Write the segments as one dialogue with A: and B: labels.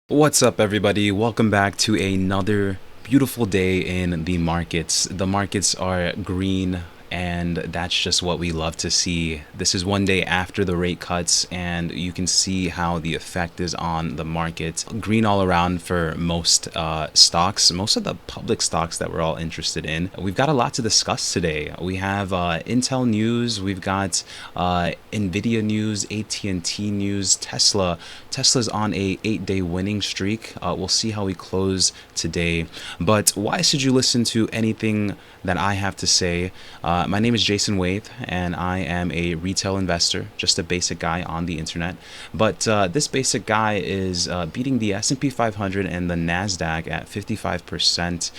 A: What's up, everybody? Welcome back to another beautiful day in the markets. The markets are green, and that's just what we love to see. This is one day after the rate cuts, and you can see how the effect is on the market. Green all around for most stocks, most of the public stocks that we're all interested in. We've got a lot to discuss today. We have Intel news, we've got Nvidia news, AT&T news, Tesla. Tesla's on a 8-day winning streak. We'll see how we close today. But why should you listen to anything that I have to say? My name is Jason Waith, and I am a retail investor, just a basic guy on the internet. But this basic guy is beating the S&P 500 and the Nasdaq at 55%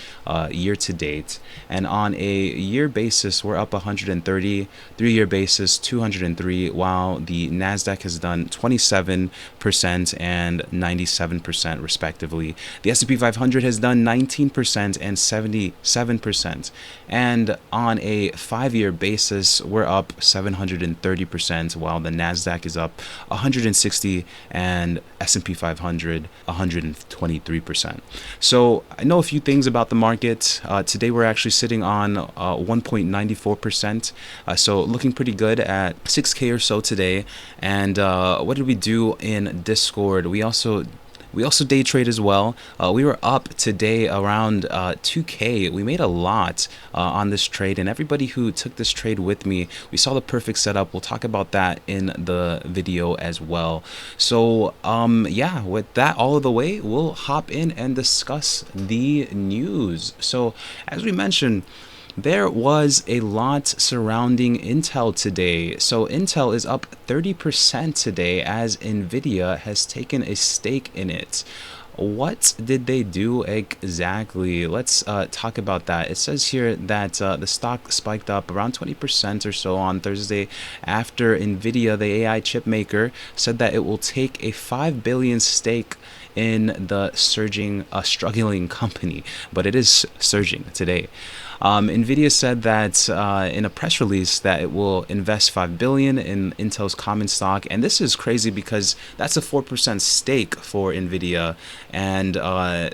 A: year to date. And on a year basis, we're up 130. 3-year basis, 203, while the Nasdaq has done 27% and 97% respectively. The S&P 500 has done 19% and 77%. And on a 5-year basis, we're up 730%, while the Nasdaq is up 160 and S&P 500 123%. So I know a few things about the market. Today we're actually sitting on 1.94%. So looking pretty good at 6K or so today. And what did we do in Discord? We also day trade as well. We were up today around 2K. We made a lot on this trade, and everybody who took this trade with me, we saw the perfect setup. We'll talk about that in the video as well. So yeah, with that all of the way, we'll hop in and discuss the news. So as we mentioned, there was a lot surrounding Intel today. So Intel is up 30% today as Nvidia has taken a stake in it. What did they do exactly? Let's talk about that. It says here that the stock spiked up around 20% or so on Thursday after Nvidia, the AI chip maker, said that it will take a $5 billion stake in the struggling company, but it is surging today. Nvidia said that in a press release that it will invest $5 billion in Intel's common stock, and this is crazy because that's a 4% stake for Nvidia, and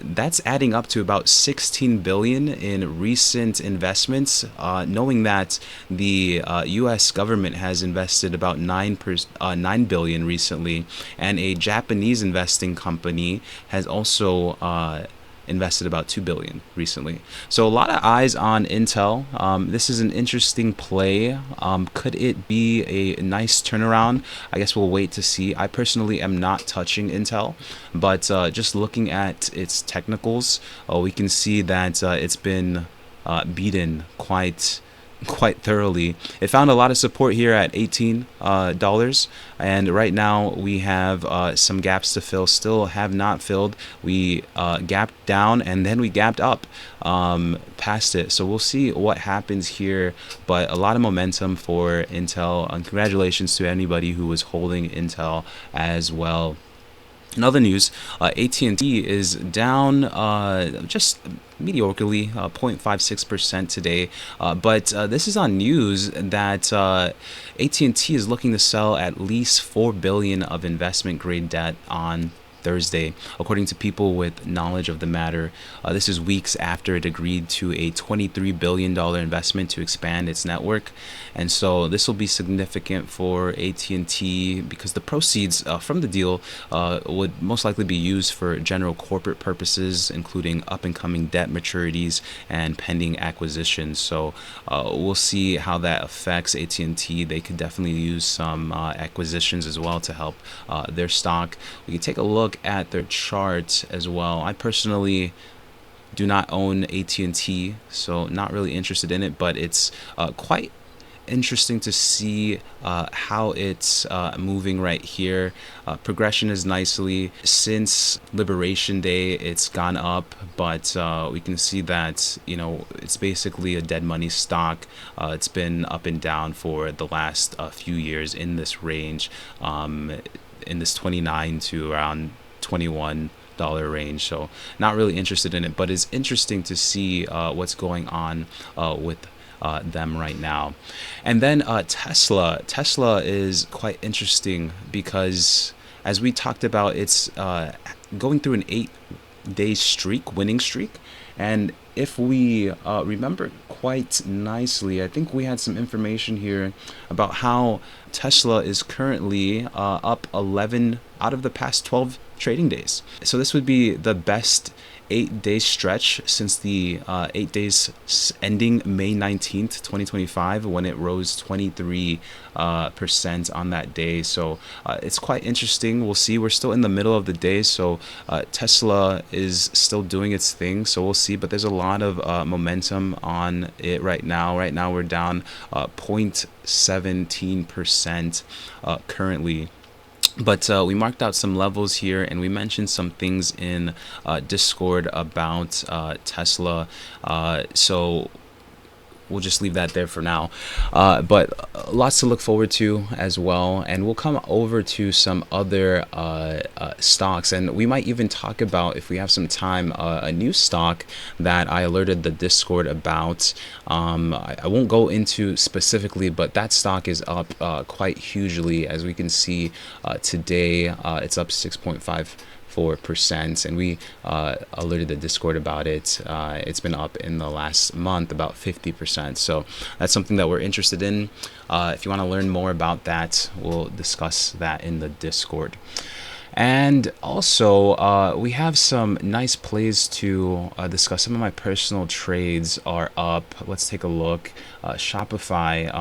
A: that's adding up to about $16 billion in recent investments. Knowing that the U.S. government has invested about $9 billion recently, and a Japanese investing company has also invested about $2 billion recently. So a lot of eyes on Intel. This is an interesting play. Could it be a nice turnaround? I guess we'll wait to see. I personally am not touching Intel, but just looking at its technicals, we can see that it's been beaten quite thoroughly. It found a lot of support here at $18, and right now we have some gaps to fill. Still have not filled. We gapped down and then we gapped up past it, so we'll see what happens here. But a lot of momentum for Intel, and congratulations to anybody who was holding Intel as well. In other news, AT&T is down just mediocrely, 0.56% today. But this is on news that AT&T is looking to sell at least $4 billion of investment grade debt on Thursday, according to people with knowledge of the matter. This is weeks after it agreed to a $23 billion investment to expand its network. And so this will be significant for AT&T because the proceeds from the deal would most likely be used for general corporate purposes, including up-and-coming debt maturities and pending acquisitions. So we'll see how that affects AT&T. They could definitely use some acquisitions as well to help their stock. We can take a look at their chart as well. I personally do not own AT&T, so not really interested in it, but it's quite interesting to see how it's moving right here. Progression is nicely since Liberation Day. It's gone up, but we can see that it's basically a dead money stock. It's been up and down for the last few years in this range, in this 29 to around $21 range. So not really interested in it, but it's interesting to see what's going on with them right now. And then Tesla is quite interesting because as we talked about, it's going through an 8-day streak, winning streak. And if we remember quite nicely, I think we had some information here about how Tesla is currently up 11 out of the past 12 trading days. So this would be the best 8-day stretch since the 8 days ending May 19th, 2025, when it rose 23% on that day. So it's quite interesting. We'll see. We're still in the middle of the day, so Tesla is still doing its thing. So we'll see. But there's a lot of momentum on it right now. Right now we're down 0.17% currently. But we marked out some levels here, and we mentioned some things in Discord about Tesla. So we'll just leave that there for now. But lots to look forward to as well. And we'll come over to some other stocks. And we might even talk about, if we have some time, a new stock that I alerted the Discord about. I won't go into specifically, but that stock is up quite hugely. As we can see today, it's up 6.54%, and we alerted the Discord about it. It's been up in the last month about 50%. So that's something that we're interested in. If you want to learn more about that, we'll discuss that in the Discord. And also, we have some nice plays to discuss. Some of my personal trades are up. Let's take a look. Shopify,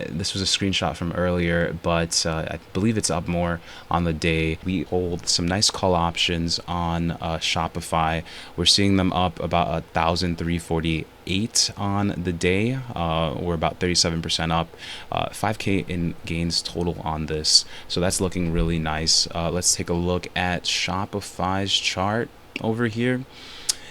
A: this was a screenshot from earlier, but I believe it's up more on the day. We hold some nice call options on Shopify. We're seeing them up about 1,348 on the day. We're about 37% up, 5K in gains total on this. So that's looking really nice. Let's take a look at Shopify's chart over here.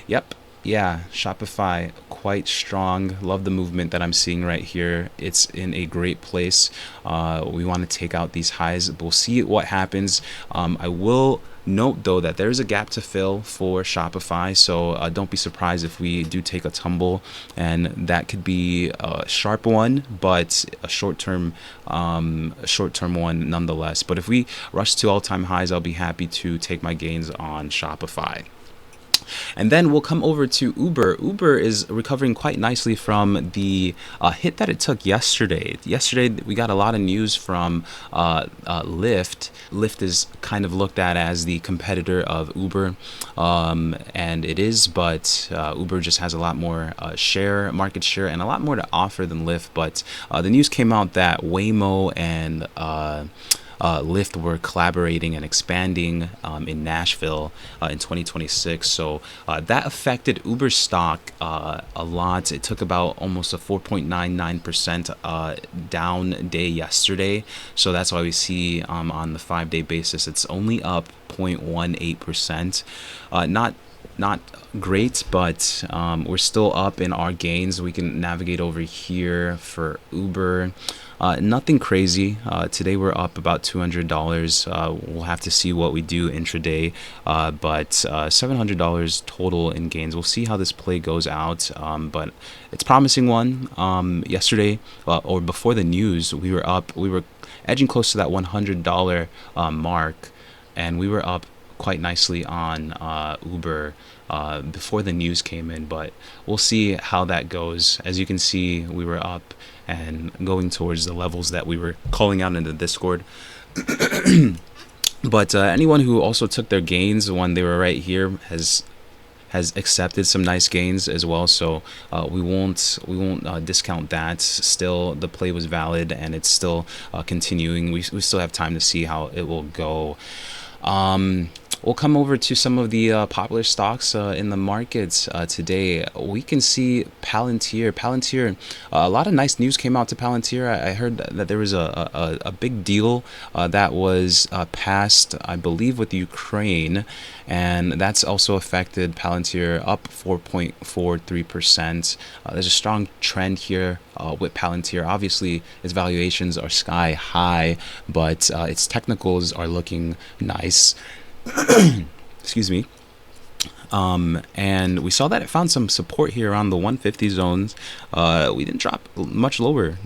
A: Yep. Yeah, Shopify quite strong. Love the movement that I'm seeing right here. It's in a great place. We want to take out these highs. We'll see what happens. I will note though that there's a gap to fill for Shopify, so don't be surprised if we do take a tumble, and that could be a sharp one, but a short-term one nonetheless. But if we rush to all-time highs, I'll be happy to take my gains on Shopify. And then we'll come over to Uber. Uber is recovering quite nicely from the hit that it took yesterday. Yesterday, we got a lot of news from Lyft. Lyft is kind of looked at as the competitor of Uber, and it is, but Uber just has a lot more market share, and a lot more to offer than Lyft. But the news came out that Waymo and Lyft were collaborating and expanding in Nashville in 2026. So that affected Uber stock a lot. It took about almost a 4.99% down day yesterday. So that's why we see on the 5-day basis, it's only up 0.18%. Not great, but we're still up in our gains. We can navigate over here for Uber. Nothing crazy. Today we're up about $200. We'll have to see what we do intraday, but $700 total in gains. We'll see how this play goes out, but it's a promising one. Yesterday, or before the news, we were edging close to that $100 mark, and we were up quite nicely on Uber before the news came in, but we'll see how that goes. As you can see, we were up and going towards the levels that we were calling out in the Discord. But anyone who also took their gains when they were right here has accepted some nice gains as well, so we won't discount that. Still, the play was valid, and it's still continuing. We still have time to see how it will go. We'll come over to some of the popular stocks in the markets today. We can see Palantir. A lot of nice news came out to Palantir. I heard that there was a big deal that was passed, I believe, with Ukraine, and that's also affected Palantir, up 4.43%. There's a strong trend here with Palantir. Obviously, its valuations are sky high, but its technicals are looking nice. Excuse me. And we saw that it found some support here around the 150 zones. We didn't drop much lower.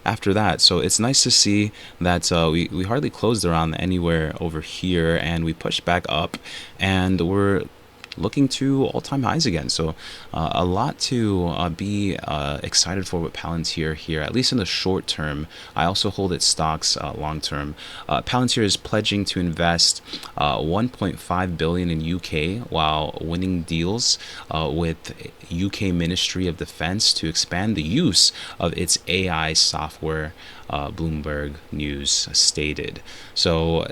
A: after that. So it's nice to see that we hardly closed around anywhere over here, and we pushed back up, and we're looking to all-time highs again. So a lot to be excited for with Palantir here, at least in the short term. I also hold its stocks long term. Palantir is pledging to invest 1.5 billion in UK while winning deals with UK Ministry of Defense to expand the use of its AI software, Bloomberg News stated. So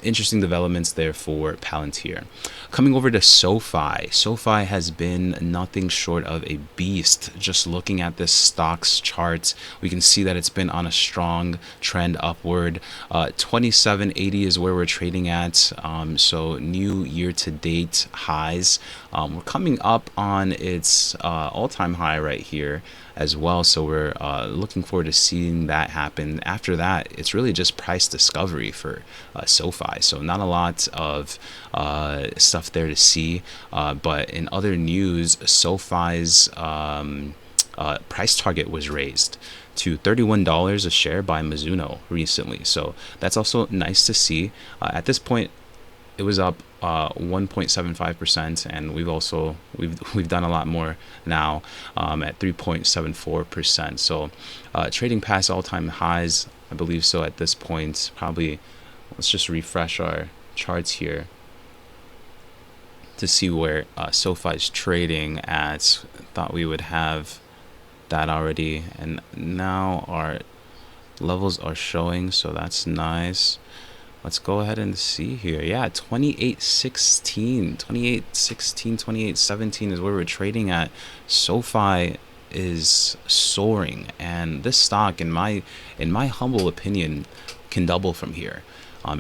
A: interesting developments there for Palantir. Coming over to SoFi. SoFi has been nothing short of a beast. Just looking at this stocks chart, we can see that it's been on a strong trend upward. 2780 is where we're trading at. So new year-to-date highs. We're coming up on its all-time high right here as well. So we're looking forward to seeing that happen. After that, it's really just price discovery for SoFi. So not a lot of stuff there to see. But in other news, SoFi's price target was raised to $31 a share by Mizuno recently. So that's also nice to see. At this point, it was up 1.75%, and we've done a lot more now at 3.74%. So trading past all-time highs, I believe so at this point. Probably let's just refresh our charts here to see where SoFi is trading at. Thought we would have that already, and now our levels are showing, so that's nice. Let's go ahead and see here. Yeah, 28.16, 28.17 is where we're trading at. SoFi is soaring, and this stock, in my humble opinion, can double from here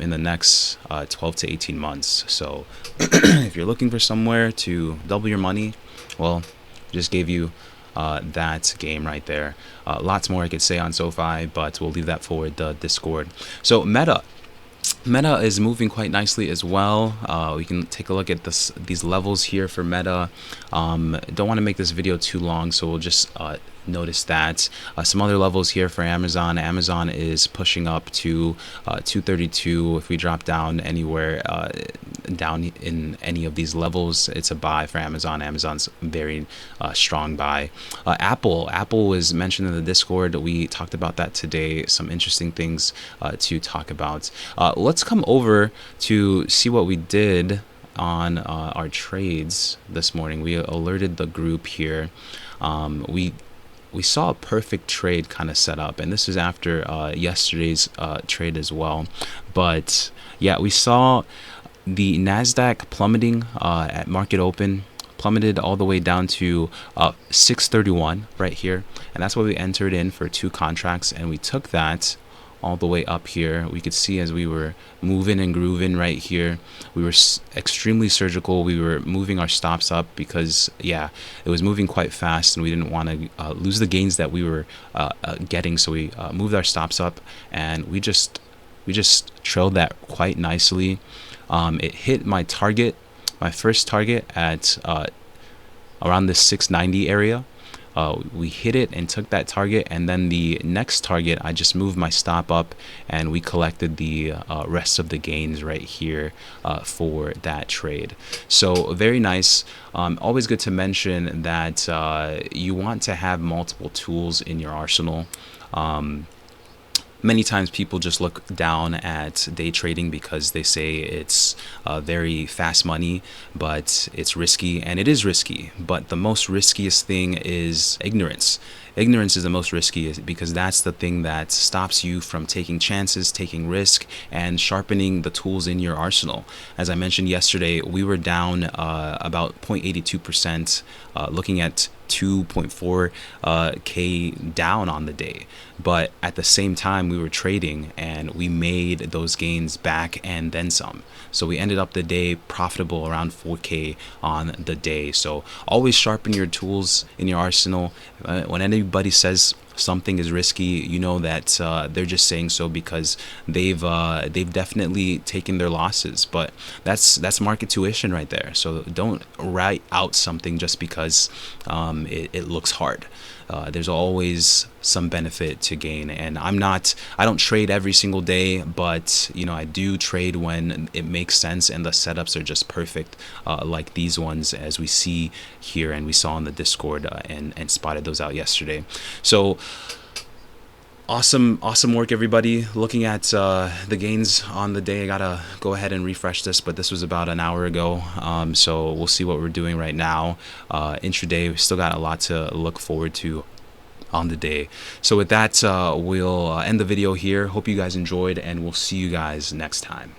A: in the next 12 to 18 months. So if you're looking for somewhere to double your money, well, just gave you that game right there. Lots more I could say on SoFi, but we'll leave that for the Discord. So Meta is moving quite nicely as well. We can take a look at these levels here for Meta. Don't want to make this video too long, so we'll just notice that. Some other levels here for Amazon. Amazon is pushing up to 232. If we drop down anywhere down in any of these levels, it's a buy for Amazon. Amazon's very strong buy. Apple was mentioned in the Discord. We talked about that today. Some interesting things to talk about. Let's come over to see what we did on our trades this morning. We alerted the group here. We saw a perfect trade kind of set up, and this is after yesterday's trade as well. But yeah, we saw the Nasdaq plummeting at market open, plummeted all the way down to 631 right here, and that's what we entered in for 2 contracts, and we took that all the way up here. We could see as we were moving and grooving right here, we were extremely surgical. We were moving our stops up because, yeah, it was moving quite fast, and we didn't want to lose the gains that we were getting. So we moved our stops up, and we just trailed that quite nicely. It hit my target, my first target at around the 690 area. We hit it and took that target, and then the next target I just moved my stop up, and we collected the rest of the gains right here for that trade. So very nice. Always good to mention that you want to have multiple tools in your arsenal. Many times people just look down at day trading because they say it's very fast money, but it's risky, and it is risky. But the most riskiest thing is ignorance. Ignorance is the most risky because that's the thing that stops you from taking chances, taking risk, and sharpening the tools in your arsenal. As I mentioned yesterday, we were down about 0.82%, looking at 2.4K down on the day. But at the same time, we were trading, and we made those gains back and then some. So we ended up the day profitable around 4K on the day. So always sharpen your tools in your arsenal. When anybody says something is risky, you know that they're just saying so because they've definitely taken their losses. But that's market tuition right there. So don't write out something just because it looks hard. there's always some benefit to gain. And I don't trade every single day, but I do trade when it makes sense and the setups are just perfect, like these ones as we see here and we saw in the Discord, and spotted those out yesterday. So awesome work, everybody. Looking at the gains on the day, I gotta go ahead and refresh this, but this was about an hour ago, so we'll see what we're doing right now. Intraday, we still got a lot to look forward to on the day. So with that, we'll end the video here. Hope you guys enjoyed, and we'll see you guys next time.